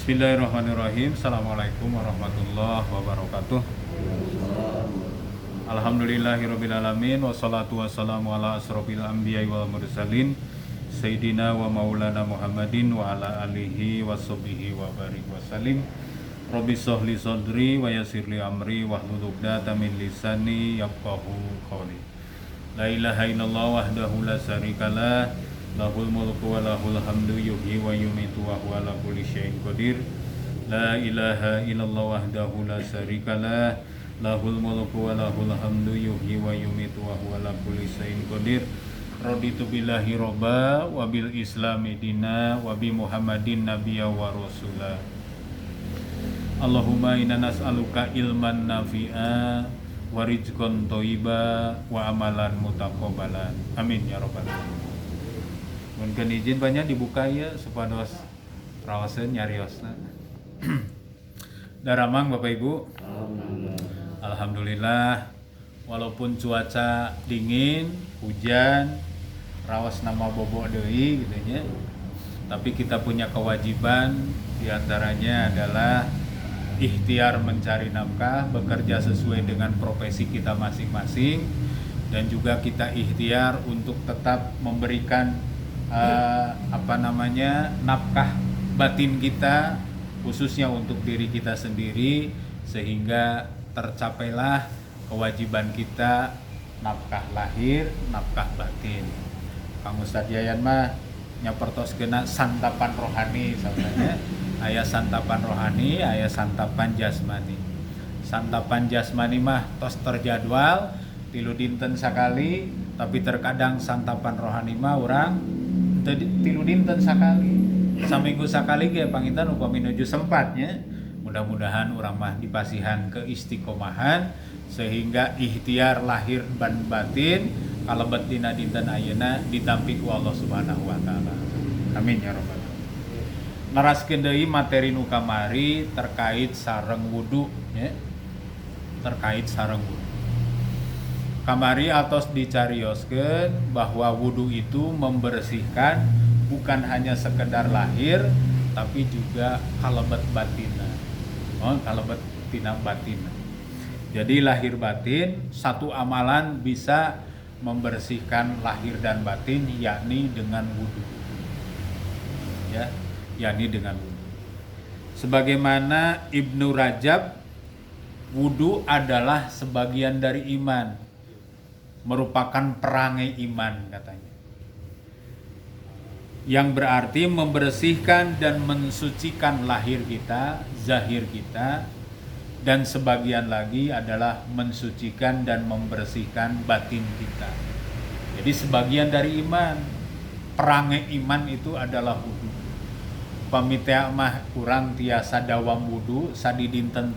Bismillahirrahmanirrahim. Assalamualaikum warahmatullahi wabarakatuh. Alhamdulillahirrabbilalamin. Wassalatu wassalamu ala asrofil anbiya wal mursalin Sayyidina wa maulana Muhammadin wa ala alihi wa sahbihi wa barik wa salim. Rabbi sholli sadri wa yassirli amri wahlul 'uqdatam min lisani yafqahu qawli. La ilaha illallah wahdahu la syarikalah, lahul mulku wa lahul hamdu yuhyi wa yumitu wa huwa ala kulli syai'in qadir. La ilaha illallah wahdahu la syarikalah, lahul mulku wa lahul hamdu yuhyi wa yumitu wa huwa ala kulli syai'in qadir. Raditu billahi robba wa bil islami dina wa bi muhammadin nabiyya wa rasula. Allahumma inna nas'aluka ilman nafi'a wa rizqan thayyiba wa amalan mutaqabbalan. Amin ya rabbal alamin. Mungkin izin banyak dibuka ya supados rawaseun nyariosna. Daramang Bapak Ibu. Alhamdulillah. Walaupun cuaca dingin, hujan, rawas nama bobo deui gitu nya. Tapi kita punya kewajiban, diantaranya adalah ikhtiar mencari nafkah, bekerja sesuai dengan profesi kita masing-masing, dan juga kita ikhtiar untuk tetap memberikan nafkah batin kita, khususnya untuk diri kita sendiri, sehingga tercapailah kewajiban kita nafkah lahir, nafkah batin. Kang Ustadz Yayan mah nyapertos kena santapan rohani sebenarnya. Aya santapan rohani, aya santapan jasmani. Santapan jasmani mah tos terjadwal tilu dinten sakali, tapi terkadang santapan rohani mah urang tilu dinten sakali. Saminggu sakali ge panginten upami nuju sempatnya. Mudah-mudahan urang mah dipasihan keistiqomahan sehingga ikhtiar lahir dan batin kalebet dina dinten ayeuna ditampi ku Allah Subhanahu wa taala. Amin ya rabbal alamin. Naraskeun deui materi nu kamari terkait sareng wudu ya. Terkait sareng wudu. Kamari atos dicarioskeun bahwa wudu itu membersihkan bukan hanya sekedar lahir tapi juga kalebet batinna. Kalebet tina batinna. Jadi lahir batin satu amalan bisa membersihkan lahir dan batin, yakni dengan wudu. Ya. yakni dengan wudu. Sebagaimana Ibnu Rajab, wudu adalah sebagian dari iman, merupakan perangai iman katanya. Yang berarti membersihkan dan mensucikan lahir kita, zahir kita, dan sebagian lagi adalah mensucikan dan membersihkan batin kita. Jadi sebagian dari iman, perangai iman itu adalah wudu. Pamitea mah kurang tiasa dawam wudu, sadi dinten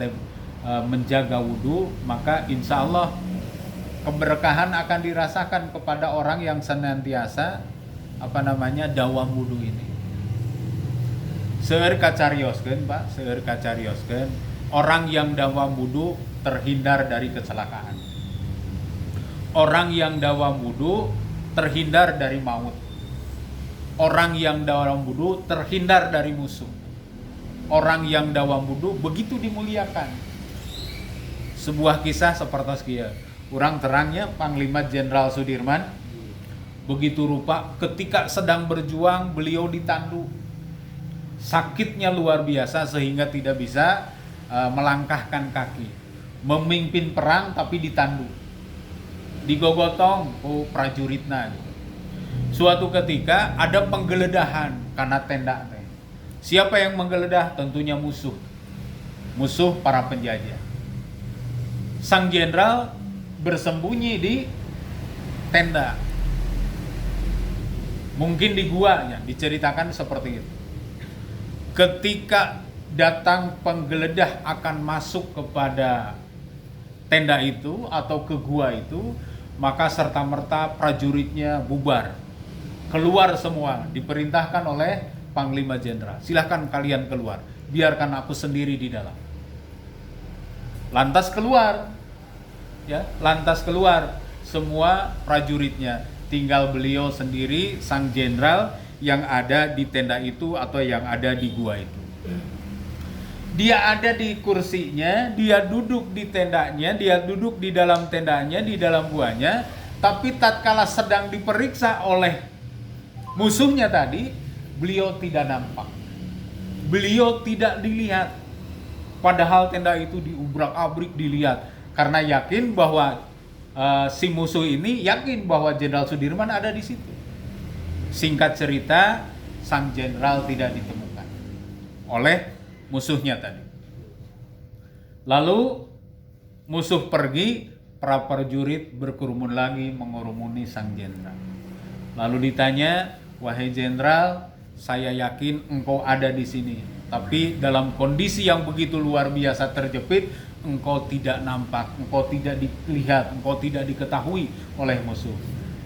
menjaga wudu, maka insya Allah keberkahan akan dirasakan kepada orang yang senantiasa dawam wudu ini. Seueur kacarioskeun Pak, seueur kacarioskeun orang yang dawam wudu terhindar dari kecelakaan. Orang yang dawam wudu terhindar dari maut. Orang yang dawam wudu terhindar dari musuh. Orang yang dawam wudu begitu dimuliakan. Sebuah kisah seperti kieu. Urang terangnya Panglima Jenderal Sudirman begitu rupa ketika sedang berjuang beliau ditandu. Sakitnya luar biasa sehingga tidak bisa melangkahkan kaki. Memimpin perang tapi ditandu. Digogotong prajuritna. Suatu ketika ada penggeledahan karena tenda. Siapa yang menggeledah? Tentunya musuh. Musuh para penjajah. Sang jenderal bersembunyi di tenda. Mungkin di guanya, diceritakan seperti itu. Ketika datang penggeledah akan masuk kepada tenda itu atau ke gua itu, maka serta-merta prajuritnya bubar. Keluar semua, diperintahkan oleh Panglima Jenderal. Silahkan kalian keluar, biarkan aku sendiri di dalam. Lantas keluar, semua prajuritnya. Tinggal beliau sendiri, sang jenderal yang ada di tenda itu atau yang ada di gua itu. Dia ada di kursinya, dia duduk di tendanya, dia duduk di dalam tendanya, di dalam guanya, tapi tatkala sedang diperiksa oleh musuhnya tadi, beliau tidak nampak. Beliau tidak dilihat. Padahal tenda itu diubrak-abrik dilihat, karena yakin bahwa si musuh ini yakin bahwa Jenderal Sudirman ada di situ. Singkat cerita, sang jenderal tidak ditemukan oleh musuhnya tadi. Lalu musuh pergi, para prajurit berkerumun lagi mengurumuni sang jenderal. Lalu ditanya, "Wahai jenderal, saya yakin engkau ada di sini. Tapi dalam kondisi yang begitu luar biasa terjepit, engkau tidak nampak, engkau tidak dilihat, engkau tidak diketahui oleh musuh.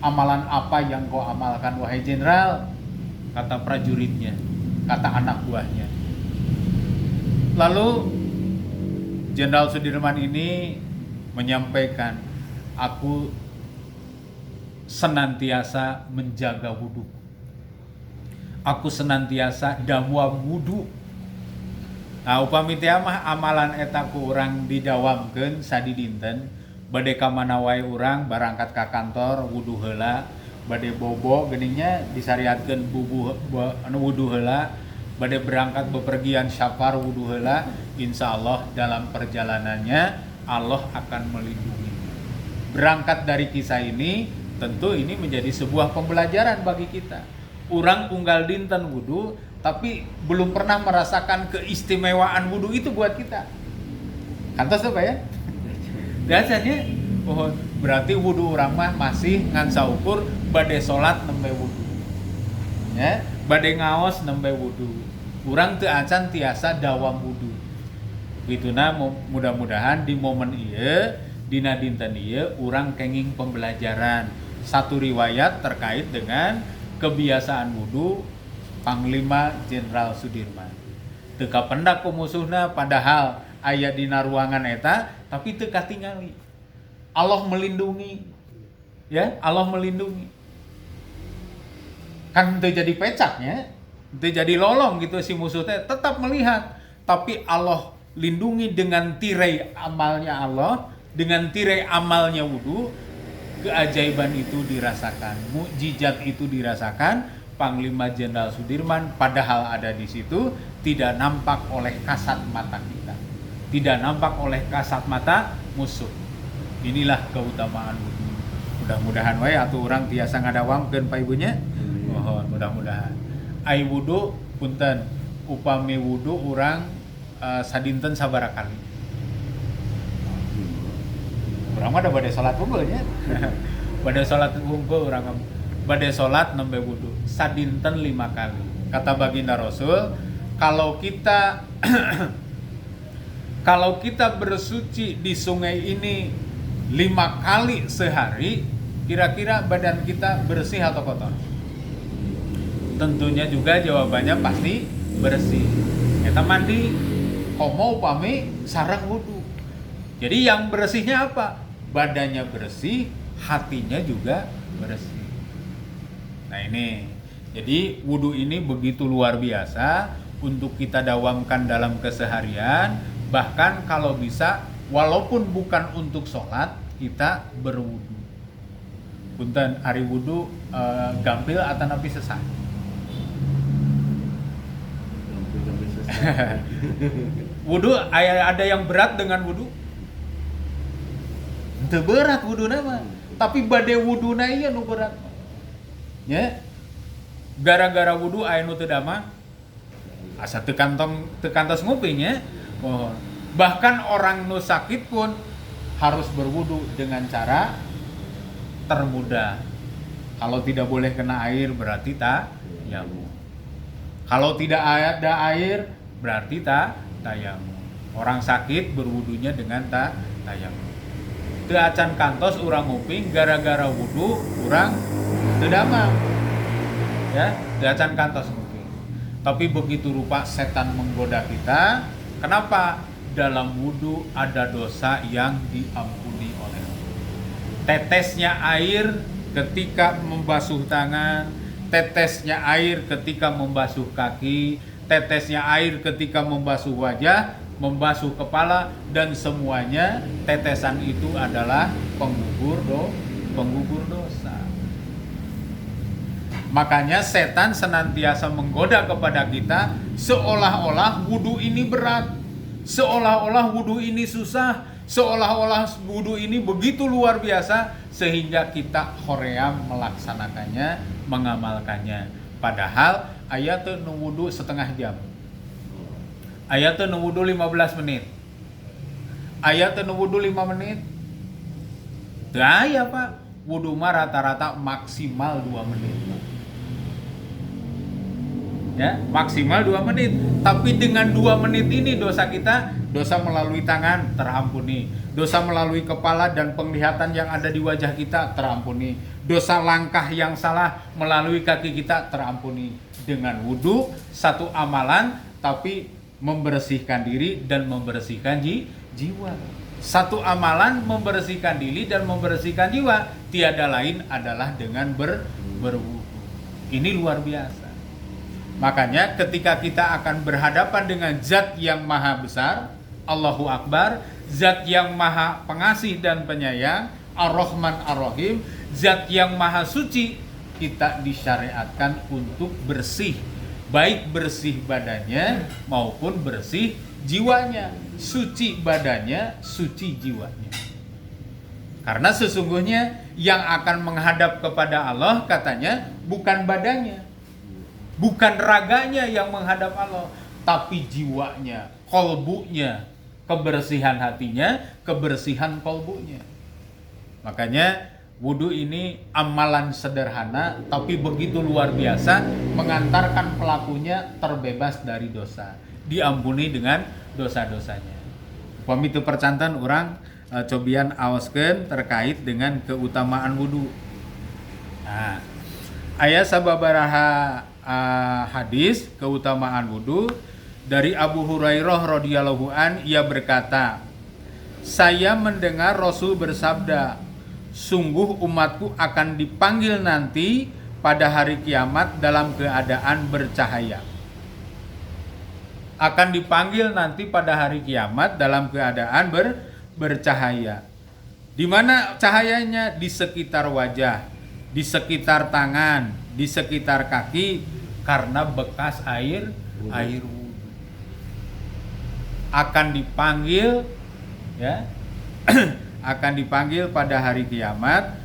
Amalan apa yang kau amalkan, wahai jenderal?" Kata prajuritnya, kata anak buahnya. Lalu Jenderal Sudirman ini menyampaikan, "Aku senantiasa menjaga wudhu. Aku senantiasa dawam wudhu. Nah, upami teh mah amalan eta ku urang didawamkeun sadi dinten, bade ka mana wae urang barangkat ka kantor wudhu heula, bade bobo geuningnya disariatkeun anu wudhu heula, bade berangkat bepergian syafar wudhu heula, insyaallah dalam perjalanannya Allah akan melindungi." Berangkat dari kisah ini, tentu ini menjadi sebuah pembelajaran bagi kita. Urang unggal dinten wudhu, tapi belum pernah merasakan keistimewaan wudhu itu buat kita. Kantos apa ya? Biasanya, oh, berarti wudhu orang mah masih ngan saukur bade salat nembe wudhu. Ya, bade ngaos nembe wudhu. Urang teu acan tiasa dawam wudhu. Bituna mudah-mudahan di momen ieu, dina dinten ieu urang kenging pembelajaran satu riwayat terkait dengan kebiasaan wudhu Panglima Jenderal Sudirman. Teu kapendak ku musuhna padahal aya dina ruangan eta, tapi teu katingali. Allah melindungi. Ya, Allah melindungi. Kan teu jadi pecaknya, teu jadi lolong gitu si musuh teh, tetap melihat. Tapi Allah lindungi dengan tirai amalnya Allah, dengan tirai amalnya wudhu, keajaiban itu dirasakan, mukjizat itu dirasakan. Panglima Jenderal Sudirman padahal ada di situ, tidak nampak oleh kasat mata kita, tidak nampak oleh kasat mata musuh. Inilah keutamaan wudhu. Mudah-mudahan wae atuh urang tiasa ngadawamkeun pa ibunya. Mohon mudah-mudahan. Ai wudhu punten, upami wudhu urang sadinten sabaraha kali. Urang mah da bade salat unggul nya. Bade salat unggul urang bade salat nembe wudhu sadinten 5 kali. Kata baginda Rasul, kalau kita kalau kita bersuci di sungai ini 5 kali sehari, kira-kira badan kita bersih atau kotor? Tentunya juga jawabannya pasti bersih. Kita mandi komo upami sareng wudhu. Jadi yang bersihnya apa? Badannya bersih, hatinya juga bersih. Nah ini, jadi wudhu ini begitu luar biasa untuk kita dawamkan dalam keseharian. Bahkan kalau bisa, walaupun bukan untuk sholat, kita berwudhu. Punten hari wudhu gampil atau napi sesah? Wudhu ada yang berat dengan wudhu? Itu berat wudhu nama, tapi bade wudhu na iya nu berat. Ya, gara-gara wudhu aya nu teu dama, asa teu kantos nguping ya. Oh, bahkan orang nu sakit pun harus berwudhu dengan cara termudah. Kalau tidak boleh kena air berarti tayamum. Kalau tidak ada air berarti tayamum. Orang sakit berwudunya dengan tayamum. Teu acan kantos urang nguping gara-gara wudhu urang teu damang. Ya, teu acan kantos nguping. Tapi begitu rupa setan menggoda kita, kenapa? Dalam wudhu ada dosa yang diampuni oleh Allah. Tetesnya air ketika membasuh tangan, tetesnya air ketika membasuh kaki, tetesnya air ketika membasuh wajah, membasuh kepala, dan semuanya tetesan itu adalah penggugur dosa. Makanya setan senantiasa menggoda kepada kita seolah-olah wudu ini berat, seolah-olah wudu ini susah, seolah-olah wudu ini begitu luar biasa sehingga kita hoream melaksanakannya, mengamalkannya. Padahal ayat nu wudu setengah jam, ayat nu wudu 15 menit, ayat nu wudu 5 menit. Daya Pak, wudu mah rata-rata maksimal 2 menit. Ya, maksimal 2 menit. Tapi dengan 2 menit ini dosa kita, dosa melalui tangan terampuni, dosa melalui kepala dan penglihatan yang ada di wajah kita terampuni, dosa langkah yang salah melalui kaki kita terampuni. Dengan wudu, satu amalan tapi membersihkan diri dan membersihkan jiwa. Satu amalan membersihkan diri dan membersihkan jiwa, tiada lain adalah dengan berwudu. Ini luar biasa. Makanya ketika kita akan berhadapan dengan zat yang maha besar, Allahu Akbar, zat yang maha pengasih dan penyayang, Ar-Rahman Ar-Rahim, zat yang maha suci, kita disyariatkan untuk bersih, baik bersih badannya maupun bersih jiwanya. Suci badannya, suci jiwanya. Karena sesungguhnya yang akan menghadap kepada Allah katanya bukan badannya, bukan raganya yang menghadap Allah, tapi jiwanya, kolbunya, kebersihan hatinya, kebersihan kolbunya. Makanya wudu ini amalan sederhana tapi begitu luar biasa, mengantarkan pelakunya terbebas dari dosa, diampuni dengan dosa-dosanya. Pamitu percantan orang cobian aoskeun terkait dengan keutamaan wudu. Nah, aya sababaraha hadis keutamaan wudu. Dari Abu Hurairah radhiyallahu an, ia berkata, saya mendengar Rasul bersabda, sungguh umatku akan dipanggil nanti pada hari kiamat dalam keadaan bercahaya. Akan dipanggil nanti pada hari kiamat dalam keadaan bercahaya. Di mana cahayanya? Di sekitar wajah, di sekitar tangan, di sekitar kaki, karena bekas air wudu. Akan dipanggil, ya, akan dipanggil pada hari kiamat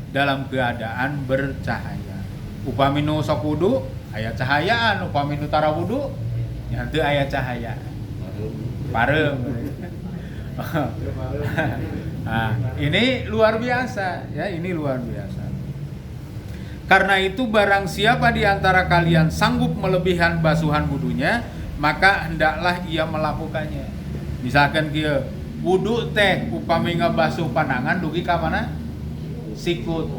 dalam keadaan bercahaya. Upami nu sok wudu aya cahayaan, upami nu tara wudu nya teu aya cahaya. Parem. Nah, ini luar biasa, ya, ini luar biasa. Karena itu barang siapa di antara kalian sanggup melebihan basuhan wudunya, maka hendaklah ia melakukannya. Misalkan kieu wudu teh upami ngabasuh pandangan dugi ka mana? Sikut.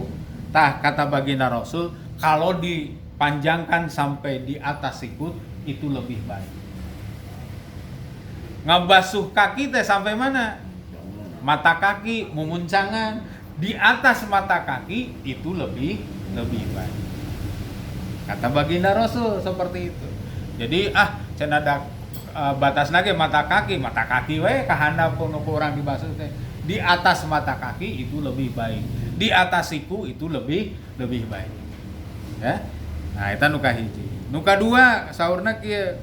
Tah kata baginda Rasul, kalau dipanjangkan sampai di atas sikut itu lebih baik. Ngabasuh kaki teh sampai mana? Mata kaki, mumuncangan. Di atas mata kaki itu lebih baik. Kata baginda Rasul seperti itu. Jadi cenah ada batas lagi mata kaki we kahandap nu urang dibasuh teh. Di atas mata kaki itu lebih baik. Di atas siku itu lebih baik. Ya. Nah, eta nu kahiji. Nu kadua saurna kieu.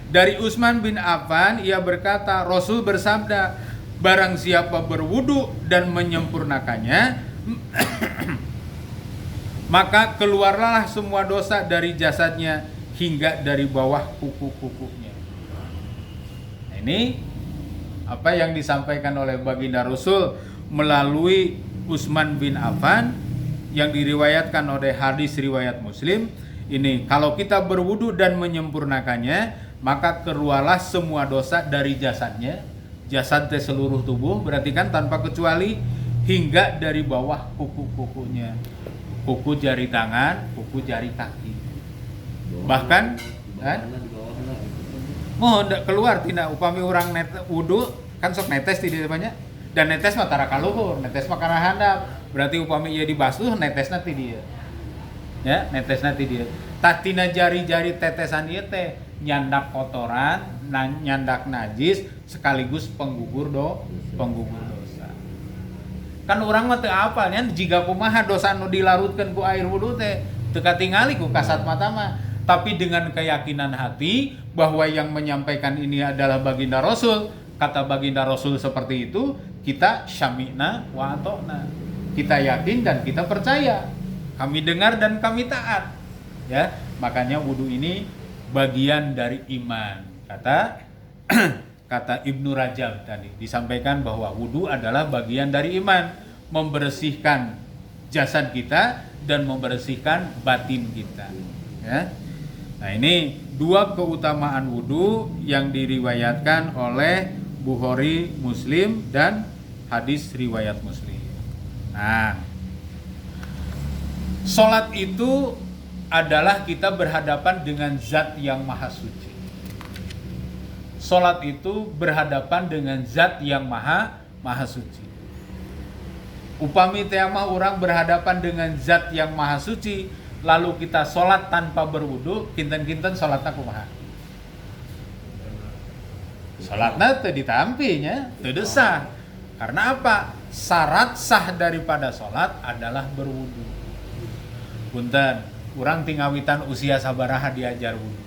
Dari Utsman bin Affan ia berkata, Rasul bersabda, barang siapa berwudu dan menyempurnakannya maka keluarlah semua dosa dari jasadnya hingga dari bawah kuku-kukunya. Nah, ini apa yang disampaikan oleh baginda Rasul melalui Utsman bin Affan yang diriwayatkan oleh hadis riwayat Muslim. Ini kalau kita berwudu dan menyempurnakannya, maka keluarlah semua dosa dari jasadnya. Jasad teh seluruh tubuh, berarti kan tanpa kecuali, hingga dari bawah kuku-kukunya. Kuku jari tangan, kuku jari kaki. Bahkan ndak keluar tina upami urang wudu kan sok netes di dieu banyak. Dan netes mah tara ka luhur, netes mah kana handap. Berarti upami ieu dibasuh netesna ti dieu. Ya, netesna ti dieu. Tatina jari-jari tetesan ieu teh nyandak kotoran, nyandak najis sekaligus penggugur dosa. Kan urang mah teu apal nya jiga kumaha dosa nu dilarutkeun ku air wudu teh teu katingali ku kasat mata mah, tapi dengan keyakinan hati bahwa yang menyampaikan ini adalah baginda Rasul, kata baginda Rasul seperti itu, kita syami'na wa ata'na. Kita yakin dan kita percaya. Kami dengar dan kami taat. Ya, makanya wudu ini bagian dari iman. Kata Ibnu Rajab tadi disampaikan bahwa wudu adalah bagian dari iman, membersihkan jasad kita dan membersihkan batin kita. Ya. Nah, ini dua keutamaan wudu yang diriwayatkan oleh Bukhari, Muslim dan hadis riwayat Muslim. Nah, salat itu adalah kita berhadapan dengan zat yang maha suci. Salat itu berhadapan dengan zat yang maha suci. Upami teh mah urang berhadapan dengan zat yang maha suci, lalu kita salat tanpa berwudu, kinten-kinten salatna kumaha? Salatna teu ditampi nya, teu desah. Karena apa? Syarat sah daripada salat adalah berwudu. Punten, urang tingawitan usia sabaraha diajar wudu.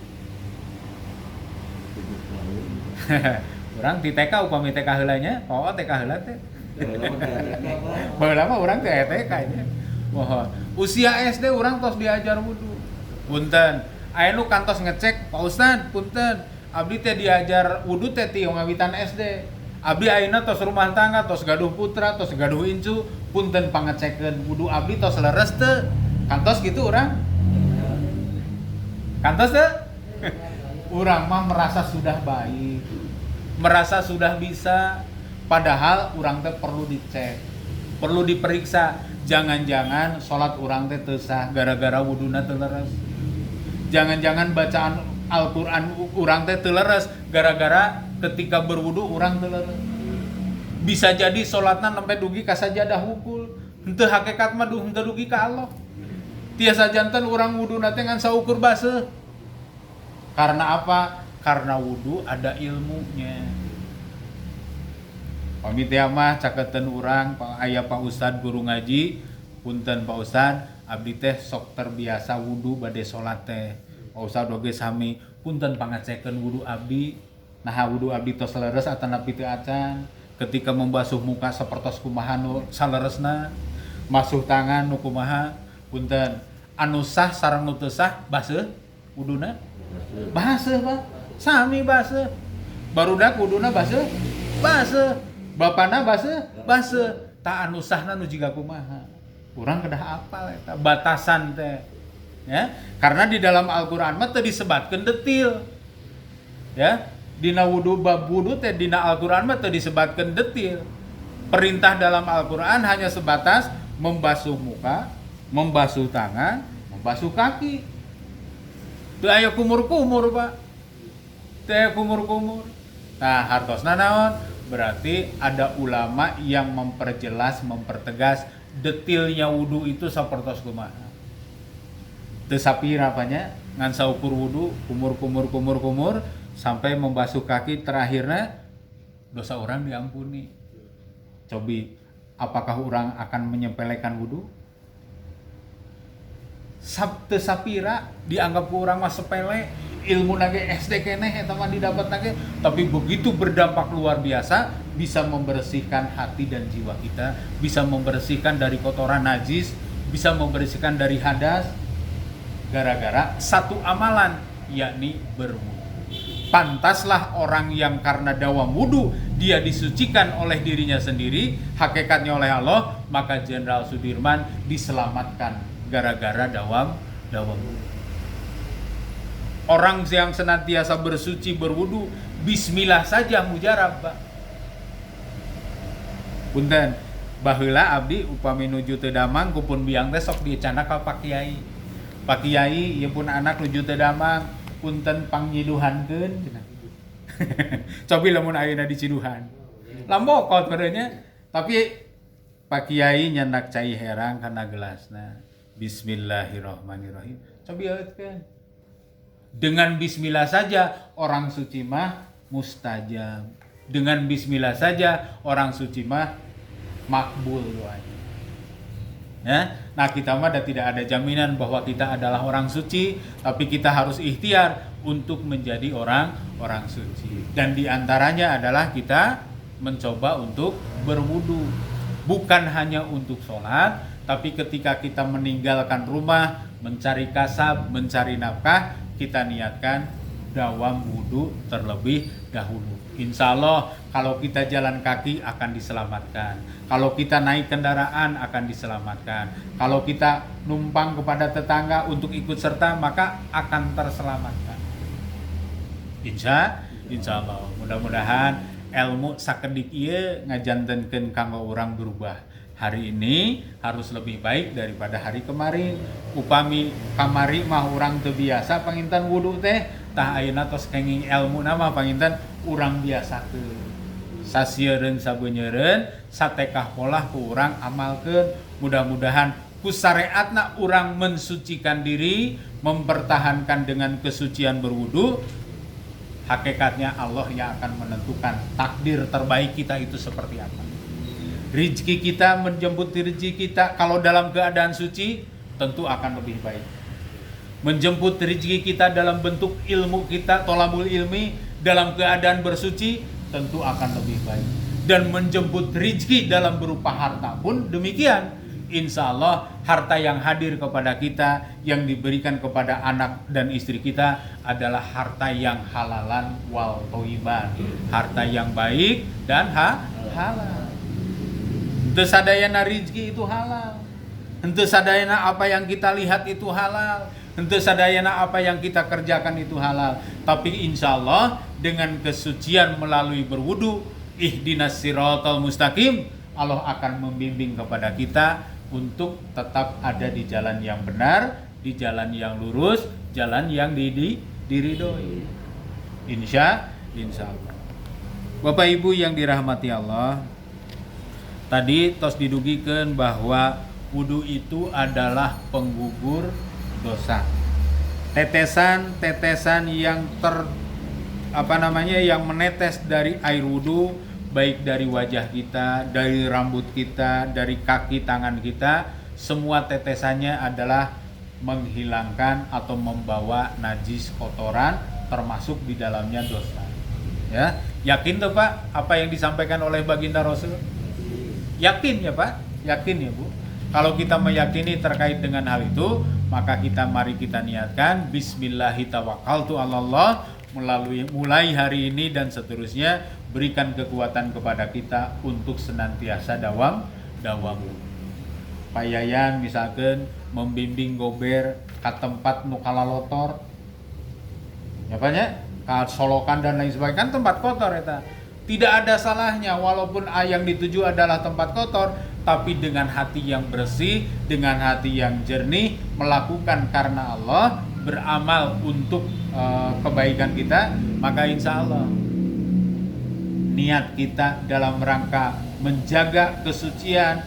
Urang ti TK upami TK heula nya, oh TK heula teh. Baheula mah urang teh TK nya. Mohon. Usia SD urang tos diajar wudu. Punten, aya nu kantos ngecek, Pak Ustad, punten, abdi teh diajar wudu teh ti ngawitan SD. Abdi ayeuna tos rumah tangga, tos gaduh putra, tos gaduh incu, punten pangecekeun wudu abdi tos leres teu? Kantos gitu urang? Kantos teu? Urang mah merasa sudah baik, merasa sudah bisa, padahal urang teh perlu dicek, perlu diperiksa. Jangan-jangan salat urang teh teu sah gara-gara wuduna teu leres. Jangan-jangan bacaan Al-Qur'an urang teh teu leres gara-gara ketika berwudu urang teu leres. Bisa jadi salatna nempe dugi ka sajadah hukul, henteu hakikat mah henteu dugi ka Allah. Tiasa janten urang wuduna teh ngan saukur baseuh. Karena apa? Karena wudu ada ilmunya. Pamitia mah caketeun urang aya Pak Ustad guru ngaji, punten Pak Ustad, abdi teh sok terbiasa wudu bade salat teh. Pak Ustad oge sami, punten pangecekeun wudu abdi. Nah, wudu abdi tos leres atanapi teu acan. Ketika membasuh muka sapertos kumaha nu saleresna, masuh tangan nu kumaha, punten. Anu sah sareng nu teu sah baseuh wuduna? Baseuh, Pak. Sami baseuh. Barudak wuduna baseuh? Baseuh. Bapana baseuh. Ta anu sahna nu jiga kumaha? Urang kedah apal eta batasan teh. Ya, karena di dalam Al-Qur'an mah teu disebatkeun detil. Ya, dina wudu bab wudu teh dina Al-Qur'an mah teu disebatkeun detil. Perintah dalam Al-Qur'an hanya sebatas membasuh muka, membasuh tangan, membasuh kaki. Teu aya kumur-kumur, Pak. Teu aya kumur-kumur. Nah, hartosna naon? Berarti ada ulama yang memperjelas, mempertegas detilnya wudu itu sapertos kumaha. Teu sapira apanya? Ngan saukur wudu, kumur sampai membasuh kaki terakhirnya dosa orang diampuni. Cobi, apakah orang akan menyepelekan wudu? Teu sapira dianggap ku urang mah sepele, ilmu nage SD keneh eta mah didapat nage, tapi begitu berdampak luar biasa, bisa membersihkan hati dan jiwa kita, bisa membersihkan dari kotoran najis, bisa membersihkan dari hadas, gara-gara satu amalan, yakni berwudu. Pantaslah orang yang karena dawam wudu dia disucikan oleh dirinya sendiri, hakikatnya oleh Allah, maka Jenderal Sudirman diselamatkan gara-gara dawam wudu. Orang yang senantiasa bersuci berwudu, bismillah saja mujarab, Pak. Punten, baheula abdi upami nuju teu damang kupun biang teh sok dicandak ka Pak Kiai. Pak Kiai ieu pun anak nuju teu damang, punten pangnyiduhankeun cenah. Cobi lamun ayeuna diciduhan. Lambokot merenya, tapi Pak Kiai nyandak cai herang kana gelasna. Bismillahirrahmanirrahim. Cobi eutkeun. Dengan bismillah saja orang suci mah mustajab. Dengan bismillah saja orang suci mah makbul doanya. Ya, nah kita mah tidak ada jaminan bahwa kita adalah orang suci, tapi kita harus ikhtiar untuk menjadi orang suci. Dan diantaranya adalah kita mencoba untuk berwudu, bukan hanya untuk sholat, tapi ketika kita meninggalkan rumah, mencari kasab, mencari nafkah, kita niatkan dawam wudu terlebih dahulu. Insya Allah kalau kita jalan kaki akan diselamatkan, kalau kita naik kendaraan akan diselamatkan, kalau kita numpang kepada tetangga untuk ikut serta maka akan terselamatkan. Insya Allah. Mudah-mudahan ilmu sakedik ieu ngajantenkeun kanggo urang berubah. Hari ini harus lebih baik daripada hari kemarin. Upami kamari mah urang teu biasa panginten wudu teh, tah ayeuna tos kenging ilmu nama panginten urang biasa teu. Sasieun sabeuneureun satekah polah ku urang amalkeun. Mudah-mudahan ku syariatna urang mensucikan diri, mempertahankan dengan kesucian berwudu. Hakikatnya Allah yang akan menentukan takdir terbaik kita itu seperti apa. Rizki kita, menjemput rezeki kita kalau dalam keadaan suci tentu akan lebih baik. Menjemput rezeki kita dalam bentuk ilmu kita, tolabul ilmi, dalam keadaan bersuci tentu akan lebih baik. Dan menjemput rezeki dalam berupa harta pun demikian. Insya Allah harta yang hadir kepada kita, yang diberikan kepada anak dan istri kita adalah harta yang halalan wal toiban, harta yang baik dan halal. Henteu sadayana rezeki itu halal, henteu sadayana apa yang kita lihat itu halal, henteu sadayana apa yang kita kerjakan itu halal. Tapi insya Allah dengan kesucian melalui berwudu, ihdinas siratal mustaqim, Allah akan membimbing kepada kita untuk tetap ada di jalan yang benar, di jalan yang lurus, jalan yang diridhoi. Insya Allah. Bapak Ibu yang dirahmati Allah, tadi tos didugikeun bahwa wudu itu adalah penggugur dosa. Tetesan-tetesan yang yang menetes dari air wudu, baik dari wajah kita, dari rambut kita, dari kaki tangan kita, semua tetesannya adalah menghilangkan atau membawa najis kotoran, termasuk di dalamnya dosa. Ya, yakin tuh Pak apa yang disampaikan oleh baginda Rasul? Yakin ya Pak? Yakin ya Bu? Kalau kita meyakini terkait dengan hal itu, maka mari kita niatkan Bismillahirrahmanirrahim, mulai hari ini dan seterusnya, berikan kekuatan kepada kita untuk senantiasa dawam. Payayan misalkan membimbing gober ke tempat nu kalalotor, ya Pak ya, ke solokan dan lain sebagainya, kan tempat kotor eta. Tidak ada salahnya walaupun yang dituju adalah tempat kotor, tapi dengan hati yang bersih, dengan hati yang jernih, melakukan karena Allah, beramal untuk kebaikan kita, maka insya Allah niat kita dalam rangka menjaga kesucian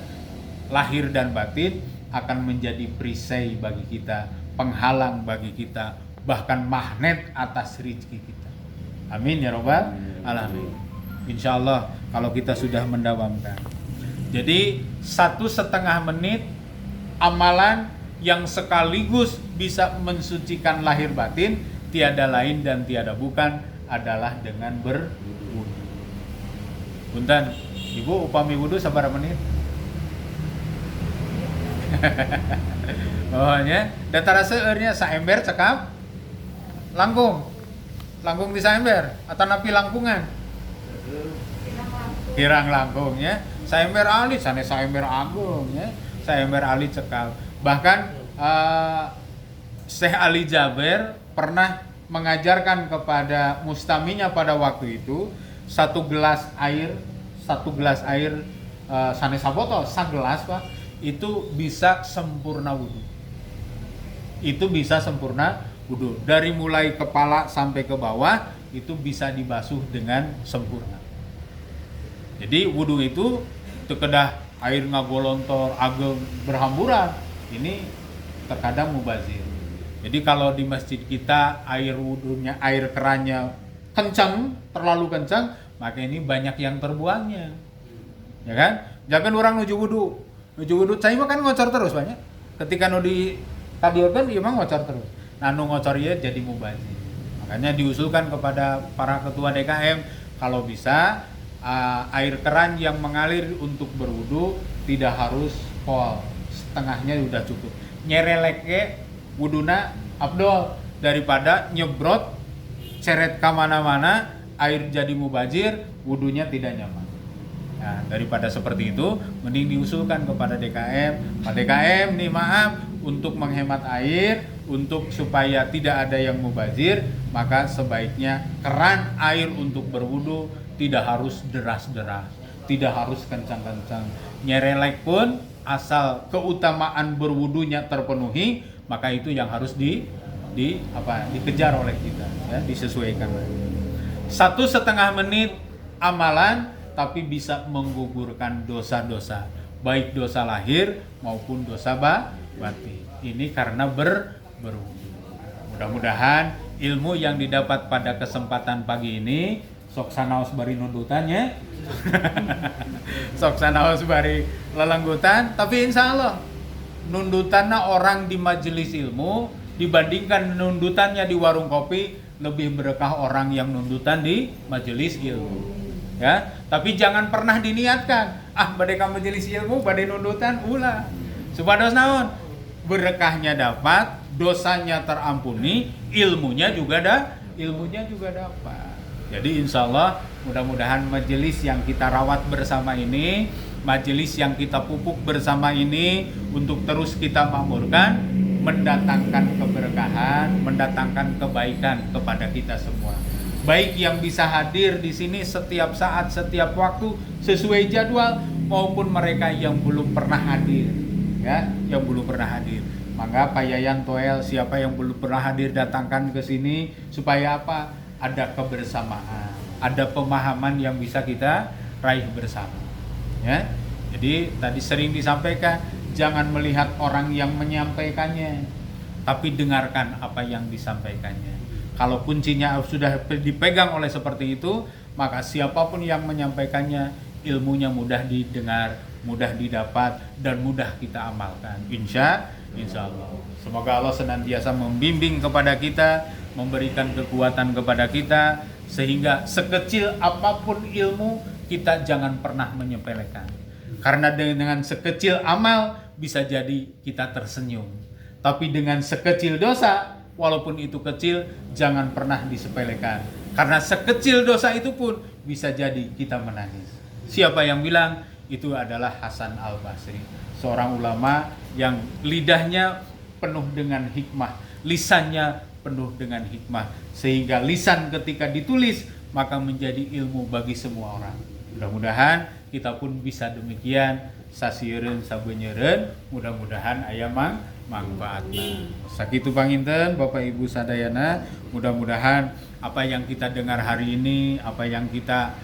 lahir dan batin akan menjadi perisai bagi kita, penghalang bagi kita, bahkan magnet atas rezeki kita. Amin ya robbal alamin. Insya Allah kalau kita sudah mendawamkan. Jadi 1,5 menit amalan yang sekaligus bisa mensucikan lahir batin, tiada lain dan tiada bukan adalah dengan berwudu. Punten, Ibu upami wudu sabaraha menit? Pokoknya datara seueurnya saember cekap langkung di saember atau napi langkungan kirang langkung ya, saember alit sanes saember agung ya, saember alit cekal. Bahkan Syekh Ali Jaber pernah mengajarkan kepada mustaminya pada waktu itu satu gelas air sanes sabotol sagelas Pak, itu bisa sempurna wudu. Itu bisa sempurna wudu. Dari mulai kepala sampai ke bawah itu bisa dibasuh dengan sempurna. Jadi wudu itu kedah air ngagolontor ageng berhamburan, ini terkadang mubazir. Jadi kalau di masjid kita air wudhunya, air kerannya kencang, terlalu kencang, maka ini banyak yang terbuangnya. Ya kan? Jangan orang nuju wudhu cai mah kan ngocor terus banyak. Ketika nu di tadieukeun ieu mah ngocor terus. Nah nu ngocor ieu jadi mubazir. Makanya diusulkan kepada para ketua DKM kalau bisa air keran yang mengalir untuk berwudu tidak harus full, setengahnya sudah cukup. Nyereleke wuduna afdol daripada nyebrot ceret ke mana-mana, air jadi mubazir, wudunya tidak nyaman. Nah, daripada seperti itu, mending diusulkan kepada DKM, Pak DKM nih maaf, untuk menghemat air, untuk supaya tidak ada yang mubazir, maka sebaiknya keran air untuk berwudu tidak harus deras-deras, tidak harus kencang-kencang. Nyerelek pun asal keutamaan berwudunya terpenuhi, maka itu yang harus dikejar oleh kita, ya, disesuaikan. 1,5 menit amalan tapi bisa menggugurkan dosa-dosa, baik dosa lahir maupun dosa batin. Ini karena berwudu. Mudah-mudahan ilmu yang didapat pada kesempatan pagi ini sok sanaos bari nundutannya sok sanaos bari lelenggutan, tapi insya Allah nundutannya orang di majelis ilmu dibandingkan nundutannya di warung kopi lebih berkah orang yang nundutan di majelis ilmu. Ya, tapi jangan pernah diniatkan bade ka majelis ilmu bade nundutan ulah. Supados naon? Berkahnya dapat, dosanya terampuni, ilmunya juga dapat. Jadi insya Allah mudah-mudahan majelis yang kita rawat bersama ini, majelis yang kita pupuk bersama ini untuk terus kita makmurkan, mendatangkan keberkahan, mendatangkan kebaikan kepada kita semua. Baik yang bisa hadir di sini setiap saat, setiap waktu sesuai jadwal, maupun mereka yang belum pernah hadir, ya, yang belum pernah hadir. Maka Pak Yayan Toel, siapa yang belum pernah hadir datangkan ke sini supaya apa? Ada kebersamaan, ada pemahaman yang bisa kita raih bersama. Ya, jadi tadi sering disampaikan, jangan melihat orang yang menyampaikannya, tapi dengarkan apa yang disampaikannya. Kalau kuncinya sudah dipegang oleh seperti itu, maka siapapun yang menyampaikannya, ilmunya mudah didengar, mudah didapat, dan mudah kita amalkan. Insya Allah. Semoga Allah senantiasa membimbing kepada kita, memberikan kekuatan kepada kita, sehingga sekecil apapun ilmu, kita jangan pernah menyepelekan. Karena dengan sekecil amal, bisa jadi kita tersenyum. Tapi dengan sekecil dosa, walaupun itu kecil, jangan pernah disepelekan. Karena sekecil dosa itu pun bisa jadi kita menangis. Siapa yang bilang? Itu adalah Hasan Al-Basri, seorang ulama yang lidahnya penuh dengan hikmah, lisannya penuh dengan hikmah, sehingga lisan ketika ditulis maka menjadi ilmu bagi semua orang. Mudah-mudahan kita pun bisa demikian, sasieun sabeunyereun, mudah-mudahan aya manfaatna. Sakitu panginten Bapak Ibu sadayana, mudah-mudahan apa yang kita dengar hari ini, apa yang kita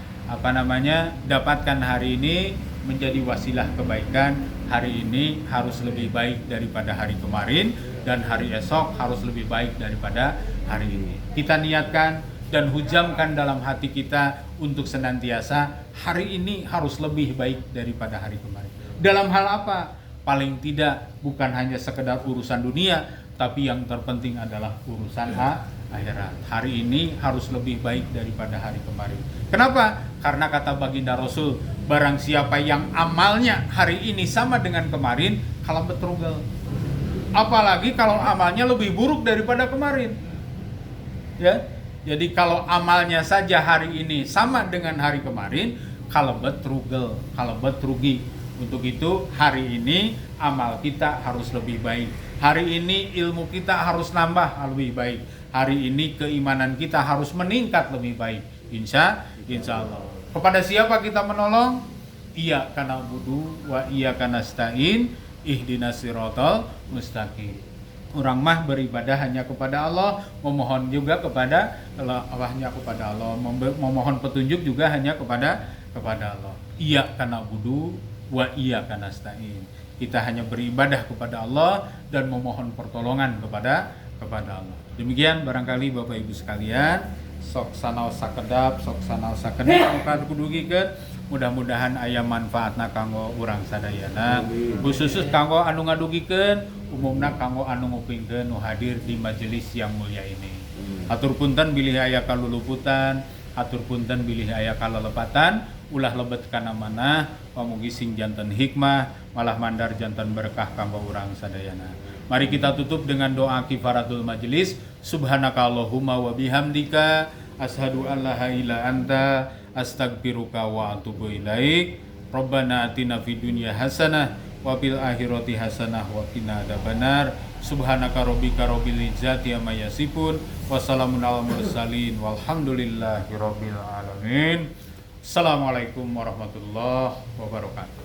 dapatkan hari ini menjadi wasilah kebaikan. Hari ini harus lebih baik daripada hari kemarin, dan hari esok harus lebih baik daripada hari ini. Kita niatkan dan hujamkan dalam hati kita untuk senantiasa hari ini harus lebih baik daripada hari kemarin. Dalam hal apa? Paling tidak bukan hanya sekedar urusan dunia, tapi yang terpenting adalah urusan akhirat. Hari ini harus lebih baik daripada hari kemarin. Kenapa? Karena kata baginda Rasul, barang siapa yang amalnya hari ini sama dengan kemarin, kalah betrugel. Apalagi kalau amalnya lebih buruk daripada kemarin. Ya. Jadi kalau amalnya saja hari ini sama dengan hari kemarin, kalah betrugel, kalah betrugi. Untuk itu hari ini amal kita harus lebih baik. Hari ini ilmu kita harus nambah lebih baik. Hari ini keimanan kita harus meningkat lebih baik. Insya Allah. Kepada siapa kita menolong? Iyyaka na'budu wa iyyaka nasta'in, ihdinas siratal mustaqim. Orang mah beribadah hanya kepada Allah, memohon juga kepada Allah, memohon petunjuk juga hanya kepada Allah. Iyyaka na'budu wa iyyaka nasta'in. Kita hanya beribadah kepada Allah dan memohon pertolongan kepada kepada Allah. Demikian barangkali Bapak Ibu sekalian, sok sanaos sakedap, sok sanaos sakedap muka kudugikeun, mudah-mudahan aya manfaatna kanggo urang sadayana, khusus kanggo anu ngadugikeun, umumna kanggo anu ngupingkeun nu hadir di majelis yang mulia ini. Atur punten bilih aya kaluluputan, atur punten bilih aya kalelepatan, ulah lebet kana manah, pamugi sing janten hikmah, malah mandar janten berkah kanggo urang sadayana. Mari kita tutup dengan doa kifaratul majelis. Subhanakallahumma wa bihamdika asyhadu an la ilaha illa anta astaghfiruka wa atubu ilaik. Rabbana atina fid dunya hasanah wa fil akhirati hasanah wa qina adzabannar. Subhanaka rabbika rabbil izzati amma yasifun wa salamun alal mursalin walhamdulillahi rabbil alamin. Assalamualaikum warahmatullahi wabarakatuh.